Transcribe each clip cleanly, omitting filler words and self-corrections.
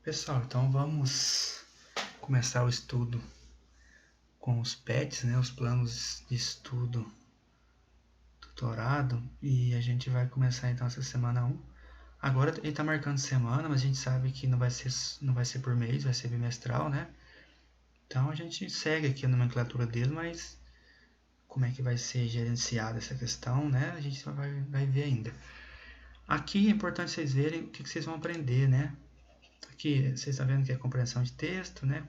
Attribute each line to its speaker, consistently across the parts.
Speaker 1: Pessoal, então vamos começar o estudo com os PETs, né, os planos de estudo tutorado, e a gente vai começar então essa semana 1. Agora ele está marcando semana, mas a gente sabe que não vai ser por mês, vai ser bimestral, né? Então a gente segue aqui a nomenclatura dele, mas como é que vai ser gerenciada essa questão, né? A gente vai ver ainda. Aqui é importante vocês verem o que vocês vão aprender, né? Aqui vocês estão vendo que é compreensão de texto, né?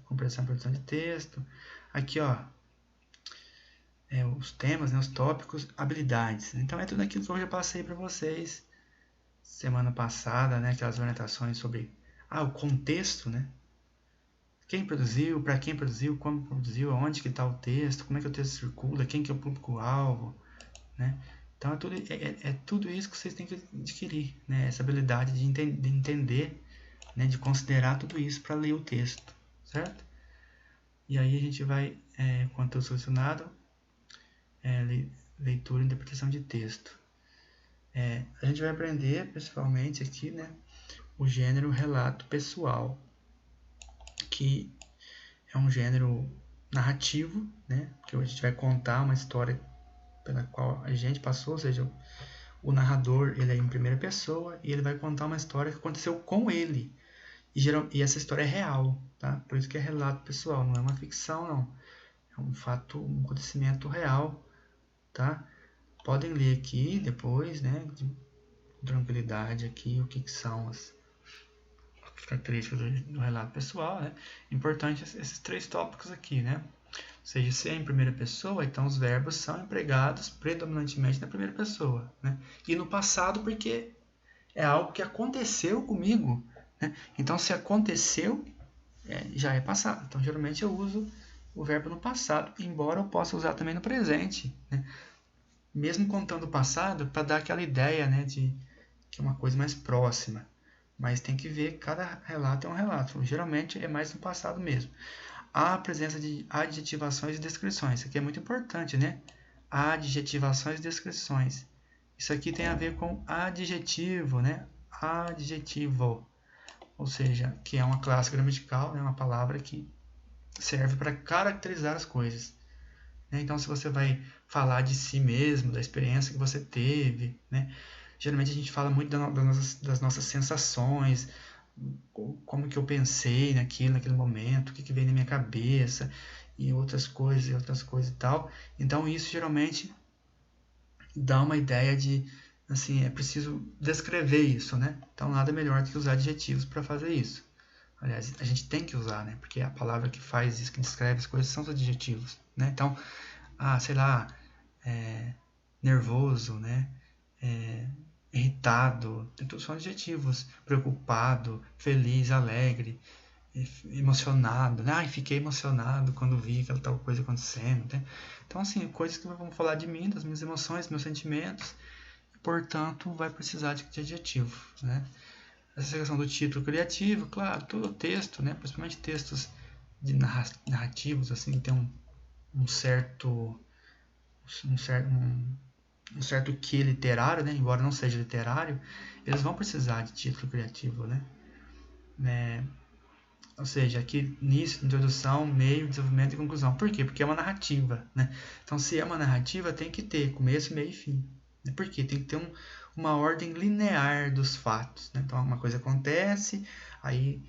Speaker 1: Compreensão e produção de texto. Aqui, ó, os temas, né? Os tópicos, habilidades. Então é tudo aquilo que eu já passei para vocês semana passada, né? Aquelas orientações sobre o contexto, né? Quem produziu, para quem produziu, como produziu, aonde que está o texto, como é que o texto circula, quem que é o público-alvo, né? Então é tudo isso que vocês têm que adquirir, né? Essa habilidade de entender, né? De considerar tudo isso para ler o texto, certo? E aí a gente vai, conteúdo selecionado, leitura e interpretação de texto. A gente vai aprender, principalmente aqui, né? O gênero relato pessoal, que é um gênero narrativo, né? Porque a gente vai contar uma história pela qual a gente passou, ou seja, o narrador ele é em primeira pessoa e ele vai contar uma história que aconteceu com ele. E essa história é real, tá? Por isso que é relato pessoal, não é uma ficção, não. É um fato, um acontecimento real, tá? Podem ler aqui depois, né? Com tranquilidade aqui o que são as características do relato pessoal, né? Importante esses 3 tópicos aqui, né? Ou seja, se é em primeira pessoa, então os verbos são empregados predominantemente na primeira pessoa, né? E no passado, porque é algo que aconteceu comigo, né? Então, se aconteceu, já é passado. Então, geralmente eu uso o verbo no passado, embora eu possa usar também no presente, né? Mesmo contando o passado, para dar aquela ideia, né, de que é uma coisa mais próxima. Mas tem que ver, cada relato é um relato. Geralmente é mais no passado mesmo. Há a presença de adjetivações e descrições. Isso aqui é muito importante, né? Adjetivações e descrições. Isso aqui tem a ver com adjetivo, né? Adjetivo. Ou seja, que é uma classe gramatical, né? Uma palavra que serve para caracterizar as coisas. Então, se você vai falar de si mesmo, da experiência que você teve, né? Geralmente a gente fala muito das nossas sensações, como que eu pensei naquele momento, o que veio na minha cabeça, e outras coisas e tal. Então, isso geralmente dá uma ideia de, assim, é preciso descrever isso, né? Então, nada melhor do que usar adjetivos para fazer isso. Aliás, a gente tem que usar, né? Porque a palavra que faz isso, que descreve as coisas, são os adjetivos, né? Então, sei lá, nervoso, né? Irritado, são adjetivos. Preocupado, feliz, alegre, emocionado, né? Fiquei emocionado quando vi aquela tal coisa acontecendo, né? Então, assim, coisas que vão falar de mim, das minhas emoções, meus sentimentos, e, portanto, vai precisar de adjetivo, né? Essa questão do título criativo, claro, todo o texto, né? Principalmente textos de narrativos, assim, tem um certo quê literário, né? Embora não seja literário, eles vão precisar de título criativo, né? Ou seja, aqui início, introdução, meio, desenvolvimento e conclusão. Por quê? Porque é uma narrativa, né? Então, se é uma narrativa, tem que ter começo, meio e fim. Por quê? Tem que ter uma ordem linear dos fatos, né? Então, uma coisa acontece, aí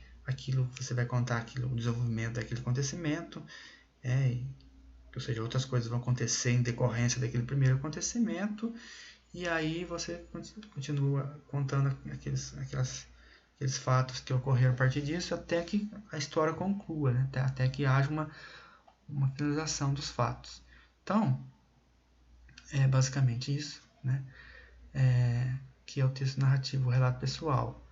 Speaker 1: você vai contar o desenvolvimento daquele acontecimento, ou seja, outras coisas vão acontecer em decorrência daquele primeiro acontecimento, e aí você continua contando aqueles fatos que ocorreram a partir disso até que a história conclua, né? Até que haja uma finalização dos fatos. Então, é basicamente isso, né? Que é o texto narrativo, o relato pessoal.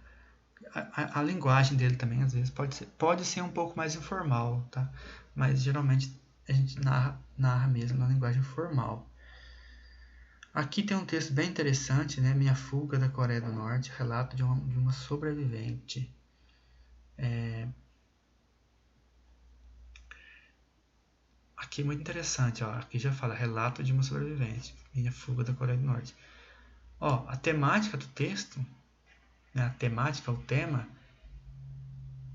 Speaker 1: A linguagem dele também, às vezes, pode ser um pouco mais informal, tá? Mas, geralmente, a gente narra mesmo na linguagem formal. Aqui tem um texto bem interessante, né? Minha fuga da Coreia do Norte, relato de uma sobrevivente. Aqui é muito interessante, ó. Aqui já fala relato de uma sobrevivente, minha fuga da Coreia do Norte. Ó, a temática do texto, né? A temática, o tema,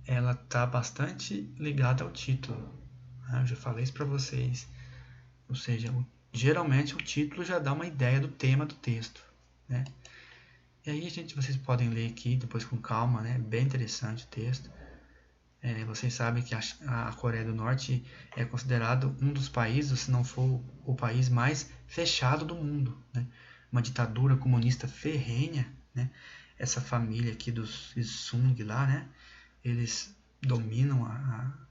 Speaker 1: ela está bastante ligada ao título. Né? Eu já falei isso para vocês. Ou seja, geralmente o título já dá uma ideia do tema do texto. Né? E aí, gente, vocês podem ler aqui depois com calma, né? Bem interessante o texto. Vocês sabem que a Coreia do Norte é considerado um dos países, se não for o país mais fechado do mundo. Né? Uma ditadura comunista ferrenha. Né? Essa família aqui dos Sung lá, né? Eles dominam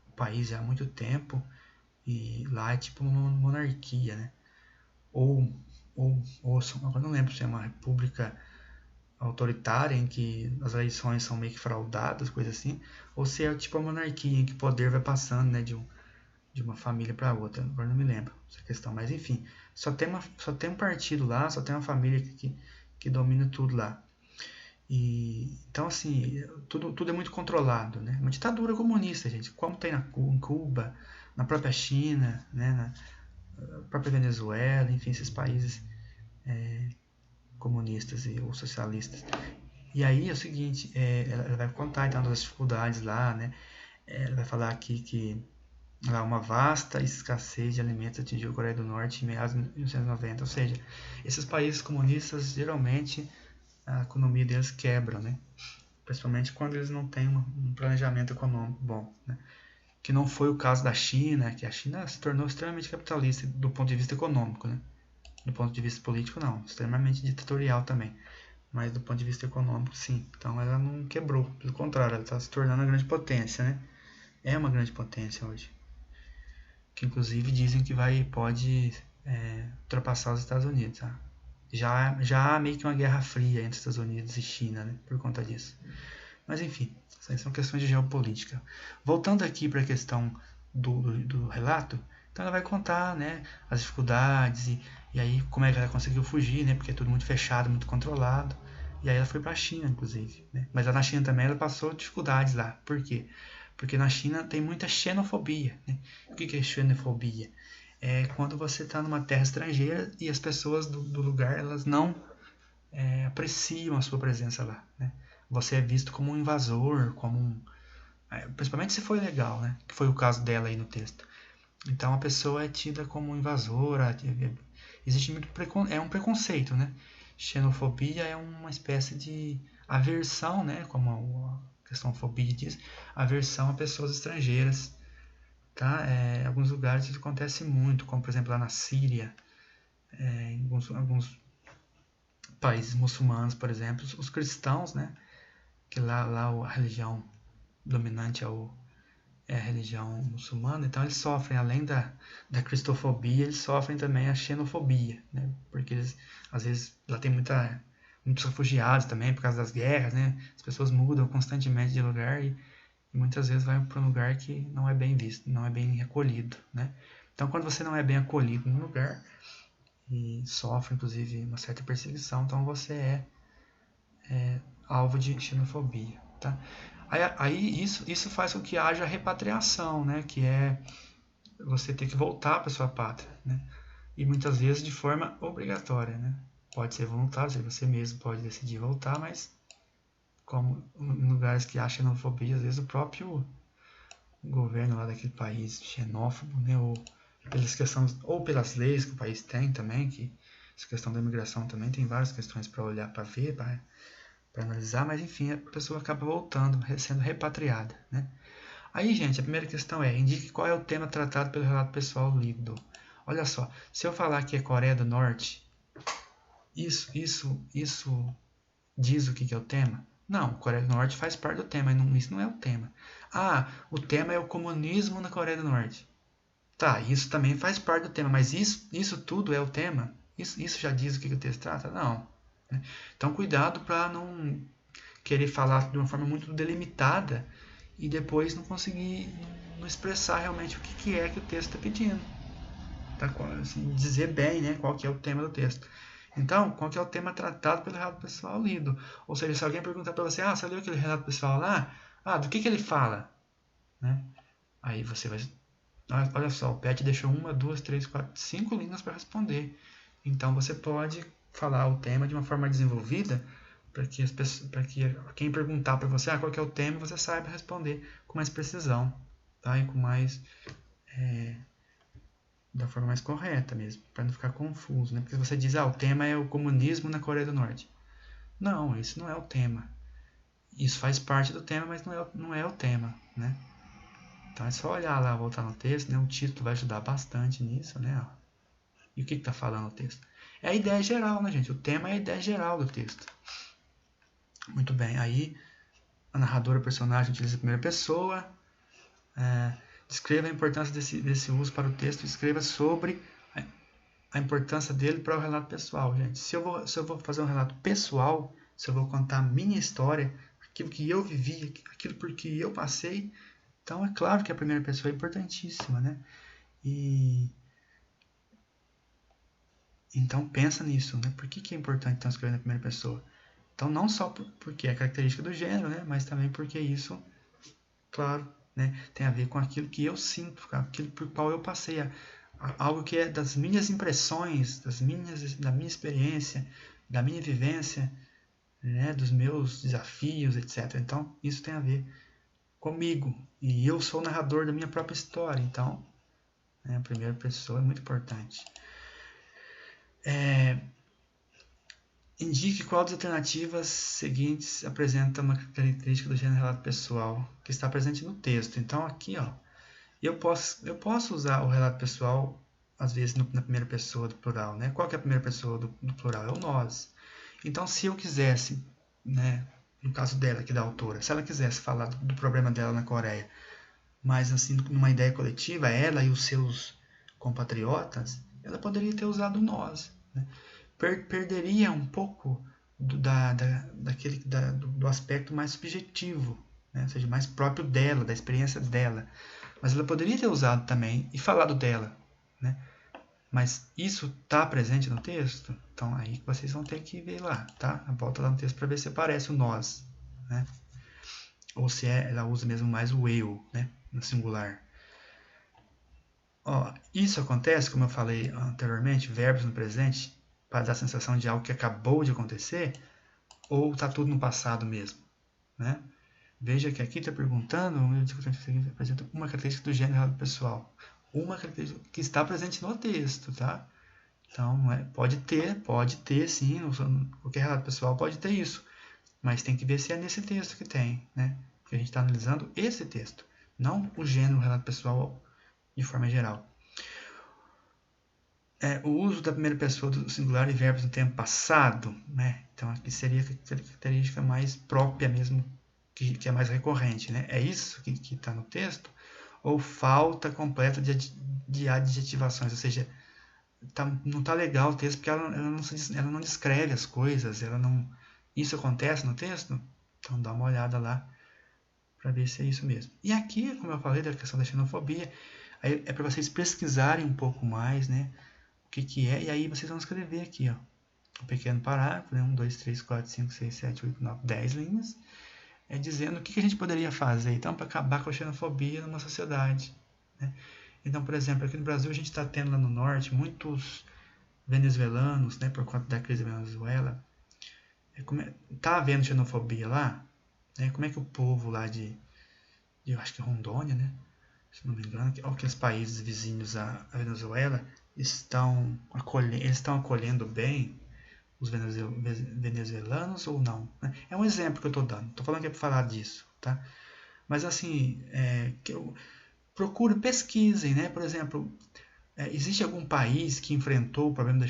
Speaker 1: o país há muito tempo e lá é tipo uma monarquia, né? Ou agora não lembro se é uma república autoritária em que as eleições são meio que fraudadas, coisa assim, ou se é tipo a monarquia em que o poder vai passando, né, de uma família para outra. Agora não me lembro essa questão, mas enfim, só tem um partido lá, só tem uma família que domina tudo lá. E então assim, tudo é muito controlado, né? Uma ditadura comunista, gente, como tem em Cuba, na própria China, né, na própria Venezuela, enfim, esses países comunistas ou socialistas. E aí é o seguinte, ela vai contar então das dificuldades lá, né? Ela vai falar aqui que lá uma vasta escassez de alimentos atingiu a Coreia do Norte em meados de 1990. Ou seja, esses países comunistas geralmente a economia deles quebra, né? Principalmente quando eles não têm um planejamento econômico bom, né? Que não foi o caso da China, que a China se tornou extremamente capitalista do ponto de vista econômico, né? Do ponto de vista político, não, extremamente ditatorial também. Mas do ponto de vista econômico, sim. Então ela não quebrou, pelo contrário, ela está se tornando uma grande potência, né? É uma grande potência hoje. Que inclusive dizem que pode ultrapassar os Estados Unidos. Tá? Já há meio que uma guerra fria entre Estados Unidos e China, né? Por conta disso. Mas enfim, são questões de geopolítica. Voltando aqui para a questão do relato, então ela vai contar, né, as dificuldades e aí como é que ela conseguiu fugir, né, porque é tudo muito fechado, muito controlado. E aí ela foi para a China, inclusive. Né? Mas lá na China também ela passou dificuldades lá. Por quê? Porque na China tem muita xenofobia. Né? O que é xenofobia? É quando você está numa terra estrangeira e as pessoas do lugar elas não apreciam a sua presença lá. Né? Você é visto como um invasor, principalmente se for ilegal, né? Que foi o caso dela aí no texto. Então a pessoa é tida como invasora, existe muito um preconceito, né? Xenofobia é uma espécie de aversão, né? Como a questão fobia diz, aversão a pessoas estrangeiras, tá? Em alguns lugares isso acontece muito, como por exemplo lá na Síria, em alguns países muçulmanos, por exemplo, os cristãos, né? Que lá a religião dominante é a religião muçulmana, então eles sofrem, além da cristofobia, eles sofrem também a xenofobia, né? Porque eles, às vezes, lá tem muitos refugiados também por causa das guerras, né? As pessoas mudam constantemente de lugar e muitas vezes vai para um lugar que não é bem visto, não é bem acolhido, né? Então, quando você não é bem acolhido num lugar e sofre, inclusive, uma certa perseguição, então você é alvo de xenofobia, tá? Aí isso faz com que haja repatriação, né? Que é você ter que voltar para sua pátria, né? E muitas vezes de forma obrigatória, né? Pode ser voluntário, você mesmo pode decidir voltar, mas como em lugares que há xenofobia, às vezes o próprio governo lá daquele país xenófobo, né? Ou pelas leis que o país tem também, que essa questão da imigração também tem várias questões para olhar, para ver, para analisar, mas enfim, a pessoa acaba voltando, sendo repatriada, né? Aí, gente, a primeira questão indique qual é o tema tratado pelo relato pessoal lido. Olha só, se eu falar que é Coreia do Norte, isso diz o que é o tema? Não, Coreia do Norte faz parte do tema, isso não é o tema. Ah, o tema é o comunismo na Coreia do Norte. Tá, isso também faz parte do tema, mas isso tudo é o tema? Isso já diz o que o texto trata? Não. Então, cuidado para não querer falar de uma forma muito delimitada e depois não conseguir não expressar realmente o que é que o texto está pedindo. Tá? Assim, dizer bem, né, qual que é o tema do texto. Então, qual que é o tema tratado pelo relato pessoal lido? Ou seja, se alguém perguntar para você, você leu aquele relato pessoal lá? Do que ele fala? Né? Aí você vai... Olha só, o Pet deixou 1, 2, 3, 4, 5 linhas para responder. Então, você pode falar o tema de uma forma desenvolvida para que quem perguntar para você qual que é o tema, você saiba responder com mais precisão, tá? E com mais da forma mais correta mesmo, para não ficar confuso, né? Porque se você diz, o tema é o comunismo na Coreia do Norte. Não, esse não é o tema. Isso faz parte do tema, mas não é o tema, né? Então é só olhar lá, voltar no texto, né? O título vai ajudar bastante nisso, né? E o que está falando o texto? É a ideia geral, né, gente? O tema é a ideia geral do texto. Muito bem, aí a narradora, o personagem, utiliza a primeira pessoa. Descreva a importância desse uso para o texto. Escreva sobre a importância dele para o relato pessoal, gente. Se eu vou fazer um relato pessoal, se eu vou contar a minha história, aquilo que eu vivi, aquilo por que eu passei, então é claro que a primeira pessoa é importantíssima, né? Então pensa nisso, né? Por que é importante então escrever na primeira pessoa? Então não só porque é característica do gênero, né? Mas também porque isso, claro, né? Tem a ver com aquilo que eu sinto, aquilo por qual eu passei, algo que é das minhas impressões, da minha experiência, da minha vivência, né? Dos meus desafios, etc. Então isso tem a ver comigo e eu sou o narrador da minha própria história. Então, a primeira pessoa é muito importante. Indique qual das alternativas seguintes apresenta uma característica do gênero relato pessoal que está presente no texto. Então aqui, eu posso usar o relato pessoal às vezes na primeira pessoa do plural, né? Qual que é a primeira pessoa do plural? É o nós. Então se eu quisesse, né, no caso dela aqui da autora, se ela quisesse falar do problema dela na Coreia, mas assim numa ideia coletiva, ela e os seus compatriotas, ela poderia ter usado o nós, né? Perderia um pouco do aspecto mais subjetivo, né? Ou seja, mais próprio dela, da experiência dela. Mas ela poderia ter usado também e falado dela, né? Mas isso está presente no texto? Então aí vocês vão ter que ver lá, tá? Volta lá no texto para ver se aparece o nós, né? Ou se ela usa mesmo mais o eu, né? No singular. Isso acontece, como eu falei anteriormente, verbos no presente, para dar a sensação de algo que acabou de acontecer, ou está tudo no passado mesmo, né? Veja que aqui está perguntando, apresenta uma característica do gênero pessoal, uma característica que está presente no texto, tá? Então, pode ter sim, qualquer relato pessoal pode ter isso, mas tem que ver se é nesse texto que tem, né? Porque a gente está analisando esse texto, não o gênero relato pessoal de forma geral. O uso da primeira pessoa do singular e verbos no tempo passado, né? Então aqui seria a característica mais própria mesmo, que é mais recorrente, né? É isso que está no texto? Ou falta completa de adjetivações, ou seja, não está legal o texto porque ela não descreve as coisas, isso acontece no texto? Então dá uma olhada lá para ver se é isso mesmo. E aqui, como eu falei da questão da xenofobia, aí é para vocês pesquisarem um pouco mais, né? O que é, e aí vocês vão escrever aqui, um pequeno parágrafo, né? 1, 2, 3, 4, 5, 6, 7, 8, 9, 10 linhas, dizendo o que a gente poderia fazer, então, para acabar com a xenofobia numa sociedade, né? Então, por exemplo, aqui no Brasil a gente está tendo lá no norte muitos venezuelanos, né, por conta da crise da Venezuela. Está havendo xenofobia lá, né? Como é que o povo lá eu acho que é Rondônia, né? Se não me engano, aqueles países vizinhos à Venezuela estão acolhendo bem os venezuelanos ou não? É um exemplo que eu estou dando. Estou falando que é para falar disso, tá? Mas assim, pesquisem, né? Por exemplo, existe algum país que enfrentou o problema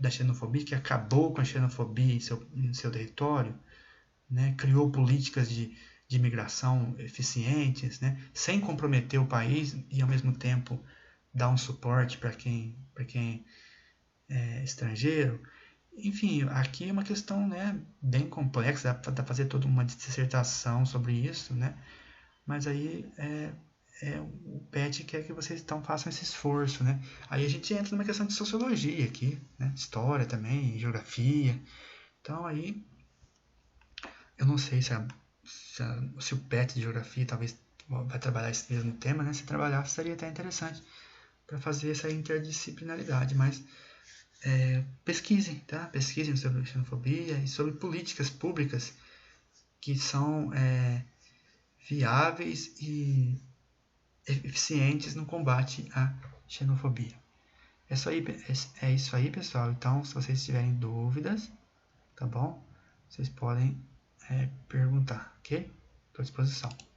Speaker 1: da xenofobia, que acabou com a xenofobia em seu território, né? Criou políticas de imigração eficientes, né? Sem comprometer o país e ao mesmo tempo dar um suporte para quem é estrangeiro. Enfim, aqui é uma questão, né, bem complexa, dá para fazer toda uma dissertação sobre isso, né? Mas aí o PET quer que vocês então façam esse esforço, né? Aí a gente entra numa questão de sociologia aqui, né? História também, geografia. Então aí eu não sei se o PET de geografia talvez vai trabalhar esse mesmo tema, né? Se trabalhar seria até interessante para fazer essa interdisciplinaridade, mas pesquisem, tá? Pesquisem sobre xenofobia e sobre políticas públicas que são viáveis e eficientes no combate à xenofobia. É isso aí, pessoal. Então, se vocês tiverem dúvidas, tá bom? Vocês podem perguntar, ok? Estou à disposição.